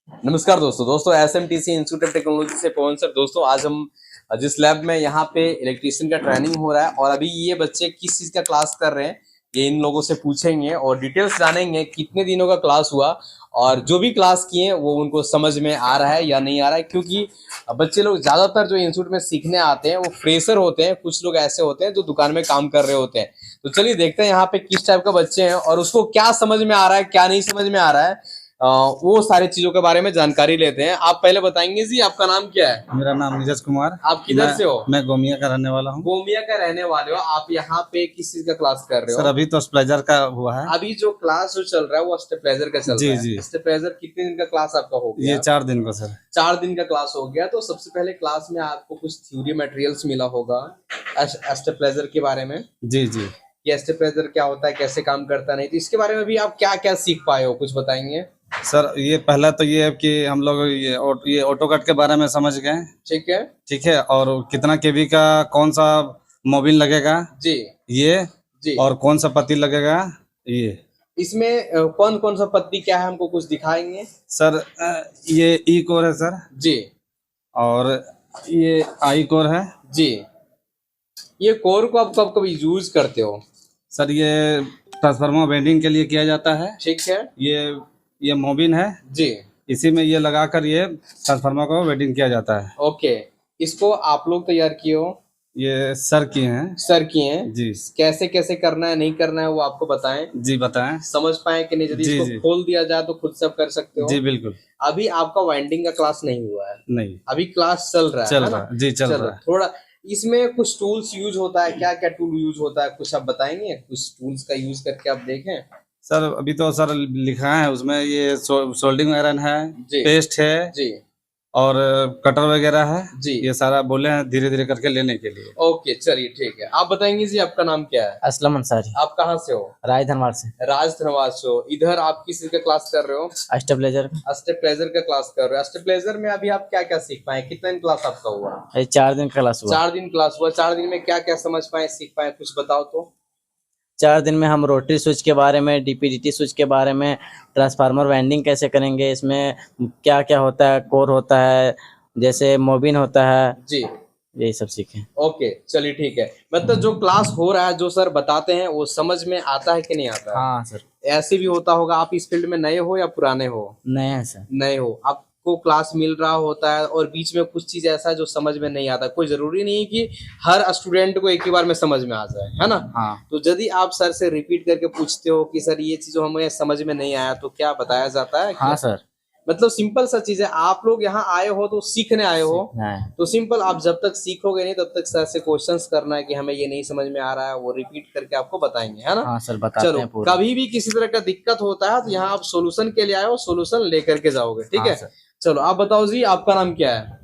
नमस्कार दोस्तों एसएमटीसी institute of technology से पवन सर। दोस्तों आज हम जिस लैब में यहाँ पे इलेक्ट्रिशियन का ट्रेनिंग हो रहा है और अभी ये बच्चे किस चीज का क्लास कर रहे हैं ये इन लोगों से पूछेंगे और डिटेल्स जानेंगे कितने दिनों का क्लास हुआ और जो भी क्लास किए वो उनको समझ में आ रहा है या नहीं आ रहा है। क्योंकि बच्चे लोग ज्यादातर जो इंस्टीट्यूट में सीखने आते हैं वो फ्रेशर होते हैं, कुछ लोग ऐसे होते हैं जो दुकान में काम कर रहे होते हैं। तो चलिए देखते हैं यहाँ पे किस टाइप का बच्चे हैं और उसको क्या समझ में आ रहा है क्या नहीं समझ में आ रहा है। वो सारी चीजों के बारे में जानकारी लेते हैं। आप पहले बताएंगे जी आपका नाम क्या है? मेरा नाम नीरज कुमार। आप किधर से हो? मैं गोमिया का रहने वाला हूँ। गोमिया का रहने वाले हो। आप यहाँ पे किस चीज का क्लास कर रहे हो? सर अभी तो स्प्लेजर का हुआ है। अभी जो क्लास जो चल रहा है वो स्टेबलाइजर का चल जी, रहा है। जी। स्टेबलाइजर कितने दिन का क्लास आपका हो गया? ये 4 दिन का सर। 4 दिन का क्लास हो गया। तो सबसे पहले क्लास में आपको कुछ थ्योरी मटेरियल्स मिला होगा स्टेबलाइजर के बारे में। जी जी। ये स्टेबलाइजर क्या होता है, कैसे काम करता है, नहीं तो इसके बारे में भी आप क्या क्या सीख पाए हो, कुछ बताएंगे? सर ये पहला तो ये है कि हम लोग ये ऑटो कट के बारे में समझ गए। ठीक है। ठीक है। और कितना केवी का कौन सा मोबिल लगेगा जी ये जी। और कौन सा पति लगेगा ये। इसमें कौन कौन सा पत्ती क्या है हमको कुछ दिखाएंगे? सर ये ई कोर है सर जी। और ये आई कोर है जी। ये कोर को आप कब कब यूज करते हो? सर। ये ट्रांसफार्मर वेल्डिंग के लिए किया जाता है। ठीक है। ये मोबिन है जी। इसी में ये लगाकर ये ट्रांसफार्मर को वेल्डिंग किया जाता है। ओके। इसको आप लोग तैयार किए हो? ये सर किए हैं। सर किए हैं जी। कैसे कैसे करना है नहीं करना है वो आपको बताएं। जी बताएं। समझ पाए कि नहीं? यदि जी, इसको जी। खोल दिया जाए तो खुद सब कर सकते हो? जी बिल्कुल। अभी आपका वाइंडिंग का क्लास नहीं हुआ है? नहीं, अभी क्लास चल रहा है चल है रहा ना? है। जी चल रहा है। थोड़ा इसमें कुछ टूल्स यूज होता है, क्या क्या टूल यूज होता है कुछ आप बताएंगे? कुछ टूल्स का यूज करके आप देखें। सर अभी तो सर लिखा है उसमें ये सोल्डिंग आयरन है, जी। पेस्ट है जी और कटर वगैरह है। जी। ये सारा बोले हैं धीरे धीरे करके लेने के लिए। ओके चलिए ठीक है। आप बताएंगे जी आपका नाम क्या है? असलम अंसारी, आप कहाँ से हो? राय धनवार से। राज धनवाद से हो। इधर आप किस चीज का क्लास कर रहे हो? स्टेबलाइजर स्टेबलाइजर का क्लास कर रहे हो। स्टेबलाइजर में अभी आप क्या क्या सीख पाए? कितना दिन क्लास आपका हुआ? 4 दिन का क्लास हुआ। 4 दिन क्लास हुआ। 4 दिन में क्या क्या समझ पाए सीख पाए कुछ बताओ तो। 4 दिन में हम रोटरी स्विच के बारे में, डीपीडीटी स्विच के बारे में, ट्रांसफार्मर वाइंडिंग कैसे करेंगे, इसमें क्या क्या होता है, कोर होता है, जैसे मोबिन होता है, जी। यही सब सीखे। ओके चलिए ठीक है। मतलब जो क्लास हो रहा है जो सर बताते हैं वो समझ में आता है कि नहीं आता है? हाँ सर। ऐसे भी होता होगा आप इस फील्ड में नए हो या पुराने हो? नए हैं सर। नए हो। आपको क्लास मिल रहा होता है और बीच में कुछ चीज ऐसा है जो समझ में नहीं आता। कोई जरूरी नहीं है कि हर स्टूडेंट को एक ही बार में समझ में आ जाए, है ना? हाँ। तो यदि आप सर से रिपीट करके पूछते हो कि सर ये चीज हमें समझ में नहीं आया तो क्या बताया जाता है? हाँ सर। मतलब सिंपल सा चीज है। आप लोग यहाँ आए हो तो सीखने आए हो, हाँ। तो सिंपल आप जब तक सीखोगे नहीं तब तक सर से क्वेश्चंस करना है कि हमें ये नहीं समझ में आ रहा है, वो रिपीट करके आपको बताएंगे, है ना? हाँ सर बताते चलो हैं पूरा। कभी भी किसी तरह का दिक्कत होता है तो यहाँ आप सोल्यूशन के लिए आए हो, सोल्यूशन लेकर के जाओगे, ठीक हाँ है? सर। चलो आप बताओ जी आपका नाम क्या है?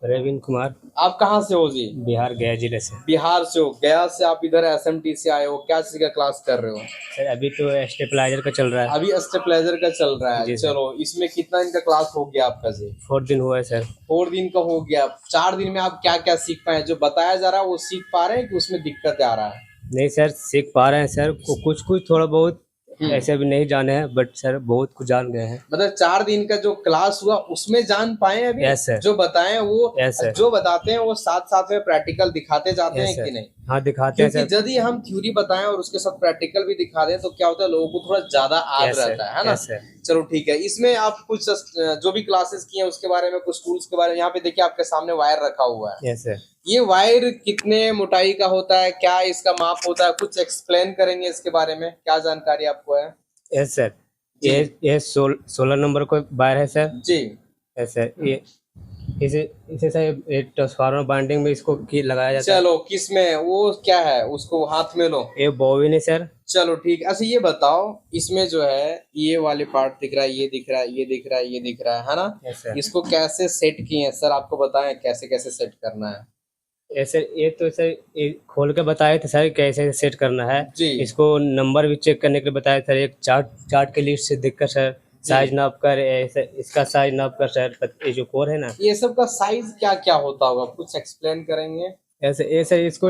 रविंद्र कुमार, आप कहाँ से हो जी? बिहार गया जिले से। बिहार से हो। गया से आप इधर एसएमटी से आए हो। क्या चीज का क्लास कर रहे हो? सर अभी तो स्टेबलाइजर का चल रहा है। अभी स्टेबलाइजर का चल रहा है। जी सर। चलो इसमें कितना दिन का क्लास हो गया आपका जी? 4 दिन हुआ है सर। 4 दिन का हो गया। 4 दिन में आप क्या क्या सीख पाए? जो बताया जा रहा है वो सीख पा रहे हैं कि उसमें दिक्कत आ रहा है? नहीं सर सीख पा रहे हैं सर, कुछ कुछ थोड़ा बहुत ऐसे भी नहीं जाने हैं, बट सर बहुत कुछ जान गए हैं। मतलब 4 दिन का जो क्लास हुआ उसमें जान पाए अभी? Yes sir. जो बताए वो यस सर। जो बताते हैं वो साथ साथ में प्रैक्टिकल दिखाते जाते यस हैं सर। कि नहीं? हाँ दिखाते हैं क्योंकि सर। यदि हम थ्योरी बताएं और उसके साथ प्रैक्टिकल भी दिखा दें तो क्या होता है, लोगों को थोड़ा ज्यादा याद यस सर। रहता है ना? Yes sir. चलो ठीक है। इसमें आप कुछ जो भी क्लासेस किए हैं उसके बारे में, कुछ टूल्स के बारे में, यहाँ पे देखिए आपके सामने वायर रखा हुआ है। Yes sir. ये वायर कितने मोटाई का होता है, क्या इसका माप होता है, कुछ एक्सप्लेन करेंगे इसके बारे में? क्या जानकारी आपको है? Yes sir. ये 16 नंबर को वायर है सर। जी। Yes sir. ये इसे इसे सर ट्रांसफार्मर बाइंडिंग में इसको की लगाया जाता है। चलो किस में वो क्या है उसको हाथ में लो। ये बॉबिन है सर। चलो ठीक। अच्छा ये बताओ इसमें जो है ये वाले पार्ट दिख रहा है, ये दिख रहा है, ये दिख रहा है, ये दिख रहा है ना? Yes sir. इसको कैसे सेट किए हैं सर? आपको बताएं कैसे कैसे सेट करना है? ऐसे ये तो सर ये खोल के बताए थे सर कैसे सेट करना है जी। इसको नंबर भी चेक करने के लिए बताया सर। एक चार्ट के लिस्ट से देखकर सर साइज नाप कर ऐसे इसका साइज नाप कर सर ये जो कोर है ना, ये सब का साइज क्या क्या होता होगा कुछ एक्सप्लेन करेंगे? ऐसे इसको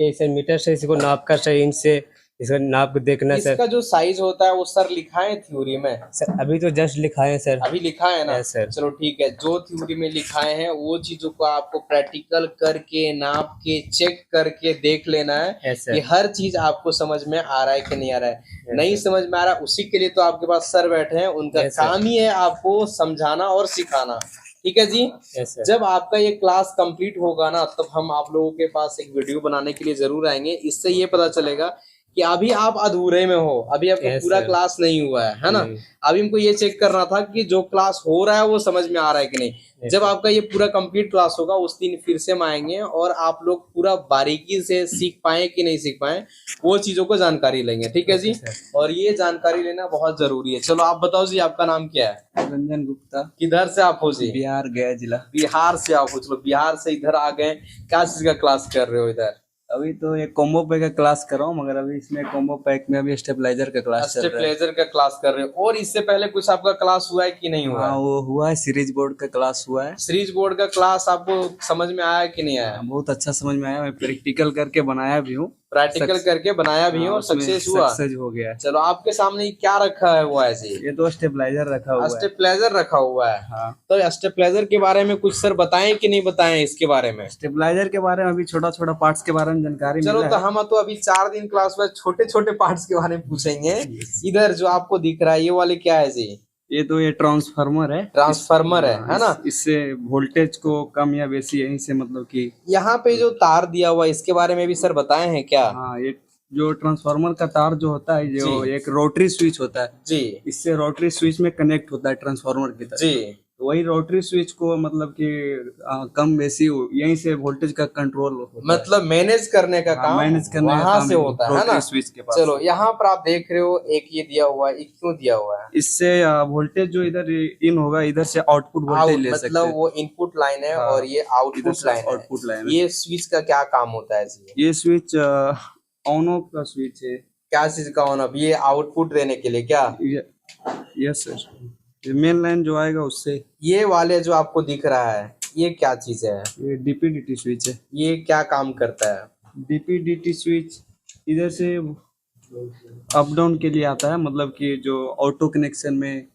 ऐसे मीटर से इसको नाप कर सर इंच से इसका नाप देखना सर। इसका जो साइज होता है वो सर लिखा है थ्योरी में? सर अभी तो जस्ट लिखा है सर। अभी लिखा है ना? Yes sir. चलो ठीक है, जो थ्योरी में लिखाए हैं वो चीजों को आपको प्रैक्टिकल करके नाप के चेक करके देख लेना है यस कि सर। हर चीज आपको समझ में आ रहा है कि नहीं आ रहा है। नहीं समझ में आ रहा है, उसी के लिए तो आपके पास सर बैठे हैं, उनका Yes, sir. काम ही है आपको समझाना और सिखाना। ठीक है जी। Yes sir. जब आपका ये क्लास कंप्लीट होगा ना, तब हम आप लोगों के पास एक वीडियो बनाने के लिए जरूर आएंगे। इससे ये पता चलेगा कि अभी आप अधूरे में हो, अभी आपका Yes, पूरा sir. क्लास नहीं हुआ है ना? नहीं। अभी हमको ये चेक करना था कि जो क्लास हो रहा है वो समझ में आ रहा है कि नहीं। Yes, जब sir. आपका ये पूरा कंप्लीट क्लास होगा उस दिन फिर से हम आएंगे और आप लोग पूरा बारीकी से सीख पाए कि नहीं सीख पाए वो चीजों को जानकारी लेंगे। ठीक है जी। Okay, sir. और ये जानकारी लेना बहुत जरूरी है। चलो आप बताओ जी, आपका नाम क्या है? रंजन गुप्ता, किधर से आप हो जी? बिहार गया जिला। बिहार से आप हो। चलो बिहार से इधर आ गए, क्या चीज का क्लास कर रहे हो इधर? अभी तो ये कॉम्बो पैक का क्लास कर रहा हूँ, मगर अभी इसमें कॉम्बो पैक में अभी स्टेबलाइजर का क्लास चल रहा है। स्टेबलाइजर का क्लास कर रहे हो। और इससे पहले कुछ आपका क्लास हुआ है कि नहीं हुआ? हाँ, वो हुआ है, सीरीज बोर्ड का क्लास हुआ है। सीरीज बोर्ड का क्लास आपको समझ में आया कि नहीं आया? बहुत अच्छा समझ में आया, मैं प्रैक्टिकल करके बनाया भी हूँ, प्रैक्टिकल करके बनाया भी हो और सक्सेस हुआ? सक्सेस हो गया है। चलो आपके सामने क्या रखा है वो ऐसे? ये तो स्टेबलाइजर रखा हुआ है। स्टेबलाइजर रखा हुआ है। हाँ, तो स्टेबलाइजर के बारे में कुछ सर बताएं कि नहीं बताएं इसके बारे में? स्टेबलाइजर के बारे में अभी छोटा छोटा पार्ट्स के बारे में जानकारी चलो मिला तो है। हम तो अभी 4 दिन क्लास में छोटे छोटे पार्ट्स के बारे में पूछेंगे। इधर जो आपको दिख रहा है ये वाले क्या है जी? ये ट्रांसफार्मर है। ट्रांसफार्मर है ना? इससे वोल्टेज को कम या बेसी यहीं से मतलब कि यहाँ पे जो तार दिया हुआ है इसके बारे में भी सर बताए हैं क्या? हाँ, ये जो ट्रांसफार्मर का तार जो होता है, जो जी। एक रोटरी स्विच होता है, जी इससे रोटरी स्विच में कनेक्ट होता है ट्रांसफार्मर की तरह। जी। तो वही रोटरी स्विच को मतलब कि कम बेसी यहीं से वोल्टेज का कंट्रोल होता है। मतलब मैनेज करने का हाँ, काम मैनेज करने का वहां काम से होता है ना? रोटरी स्विच के पास। चलो यहाँ पर आप देख रहे हो एक ये दिया हुआ है, ये क्यों दिया हुआ है? इससे वोल्टेज जो इधर इन होगा, इधर से आउटपुट वोल्टेज ले सकते मतलब हैं। वो इनपुट लाइन है हाँ, और ये इधर आउटपुट से लाइन है। आउटपुट लाइन है। ये स्विच का क्या काम होता है जी? ये स्विच ऑन ऑफ का स्विच है। क्या चीज का ऑन ऑफ? ये आउटपुट देने के लिए क्या? यस सर, ये मेन लाइन जो आएगा उससे। ये वाले जो आपको दिख रहा है ये क्या चीज है? ये डीपीडीटी स्विच है। ये क्या काम करता है? डीपीडीटी स्विच इधर से अप डाउन के लिए आता है, मतलब कि जो ऑटो कनेक्शन में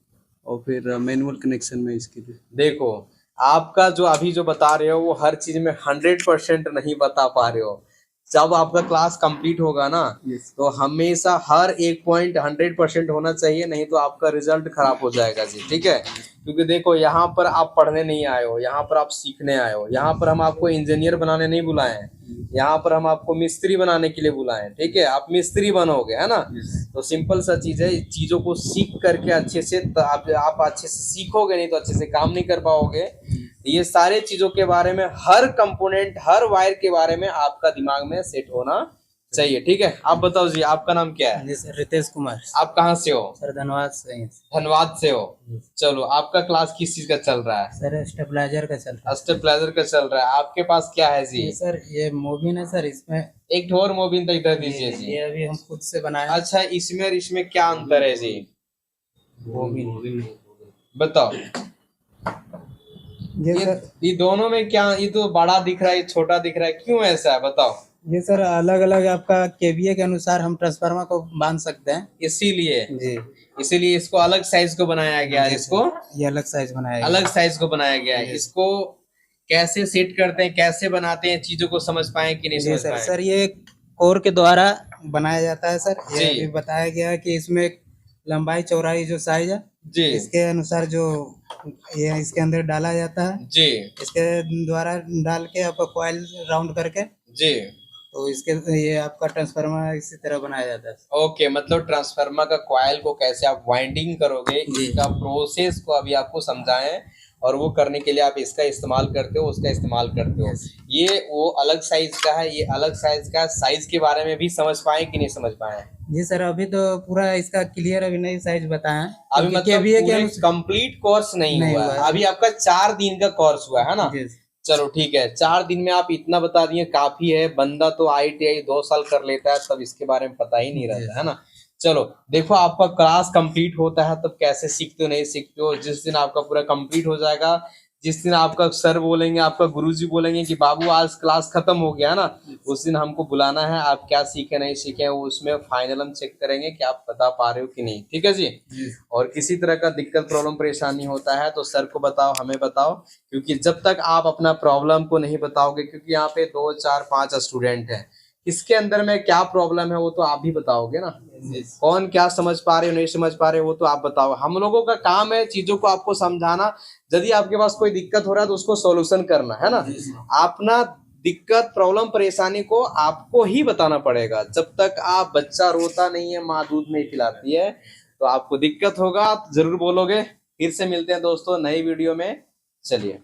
और फिर मैनुअल कनेक्शन में इसके लिए। देखो आपका जो अभी जो बता रहे हो वो हर चीज में 100% नहीं बता पा रहे हो। जब आपका क्लास कंप्लीट होगा ना तो हमेशा हर एक पॉइंट 100% होना चाहिए, नहीं तो आपका रिजल्ट खराब हो जाएगा जी। ठीक है, क्योंकि देखो यहाँ पर आप पढ़ने नहीं आए हो, यहाँ पर आप सीखने आए हो। यहाँ पर हम आपको इंजीनियर बनाने नहीं बुलाए हैं, यहाँ पर हम आपको मिस्त्री बनाने के लिए बुलाए हैं। ठीक है, आप मिस्त्री बनोगे, है ना? तो सिंपल सा चीज है, चीजों को सीख करके अच्छे से आप अच्छे से सीखोगे, नहीं तो अच्छे से काम नहीं कर पाओगे। ये सारे चीजों के बारे में, हर कंपोनेंट हर वायर के बारे में आपका दिमाग में सेट होना चाहिए। ठीक है, आप बताओ जी, आपका नाम क्या है? जी सर, रितेश कुमार। आप कहाँ से हो? सर धन्यवाद से। धनबाद से हो। चलो आपका क्लास किस चीज का चल रहा है? सर स्टेबलाइजर का चल रहा स्टेबलाइजर का चल रहा है। आपके पास क्या है जी? है। सर ये मोबिन है सर, इसमें एक ढोर मोबिन तो इधर दीजिए जी। ये अभी हम खुद से बनाए। अच्छा, इसमें और इसमें क्या अंतर है जी? मोबिन बताओ। ये ये दोनों में क्या, ये तो बड़ा दिख रहा है, ये छोटा दिख रहा है, क्यों ऐसा है बताओ? ये सर अलग अलग आपका केवीए के अनुसार हम ट्रांसफार्मर को बांध सकते हैं। इसीलिए जी, इसीलिए इसको अलग साइज को बनाया गया है। इसको ये अलग साइज बनाया अलग साइज को बनाया गया है। इसको कैसे सेट करते हैं, कैसे बनाते हैं, चीजों को समझ पाए कि नहीं जी समझ सर। पाए? सर ये कोर के द्वारा बनाया जाता है सर। ये जी। अभी बताया गया है कि इसमें लंबाई चौड़ाई जो साइज है जी इसके अनुसार जो ये इसके अंदर डाला जाता है, जी इसके द्वारा डाल के आपका कॉइल राउंड करके जी। तो इसके ये आपका ट्रांसफार्मर इसी तरह बनाया जाता है। ओके, मतलब ट्रांसफार्मर का कॉइल को कैसे आप वाइंडिंग करोगे, इसका प्रोसेस को अभी आपको समझाएं, और वो करने के लिए आप इसका इस्तेमाल करते हो, उसका इस्तेमाल करते हो। ये वो अलग साइज का है, ये अलग साइज का। साइज के बारे में भी समझ पाए कि नहीं समझ पाए? जी सर, अभी तो पूरा इसका क्लियर अभी नहीं साइज बताया है। अभी मतलब पूरे कंप्लीट कोर्स नहीं हुआ है। अभी आपका 4 दिन का कोर्स हुआ है ना? चलो ठीक है, 4 दिन में आप इतना बता दिए काफी है। बंदा तो ITI 2 साल कर लेता है, तब इसके बारे में पता ही नहीं रहता है ना। चलो देखो, आपका क्लास कंप्लीट होता है तब कैसे सीखते हो, नहीं सीखते हो। जिस दिन आपका पूरा कंप्लीट हो जाएगा जिस दिन आपका सर बोलेंगे, आपका गुरुजी बोलेंगे कि बाबू आज क्लास खत्म हो गया ना, उस दिन हमको बुलाना है, आप क्या सीखे नहीं सीखे वो उसमें फाइनल हम चेक करेंगे कि आप बता पा रहे हो कि नहीं। ठीक है जी। और किसी तरह का दिक्कत प्रॉब्लम परेशानी होता है तो सर को बताओ, हमें बताओ, क्योंकि जब तक आप अपना प्रॉब्लम को नहीं बताओगे, क्योंकि यहाँ पे 2 4 5 स्टूडेंट हैं, किसके अंदर में क्या प्रॉब्लम है वो तो आप भी बताओगे ना। कौन क्या समझ पा रहे हो नहीं समझ पा रहे हो वो तो आप बताओ। हम लोगों का काम है चीजों को आपको समझाना। यदि आपके पास कोई दिक्कत हो रहा है तो उसको सॉल्यूशन करना है ना। अपना दिक्कत प्रॉब्लम परेशानी को आपको ही बताना पड़ेगा। जब तक आप बच्चा रोता नहीं है, माँ दूध नहीं पिलाती है, तो आपको दिक्कत होगा, आप जरूर बोलोगे। फिर से मिलते हैं दोस्तों नई वीडियो में। चलिए।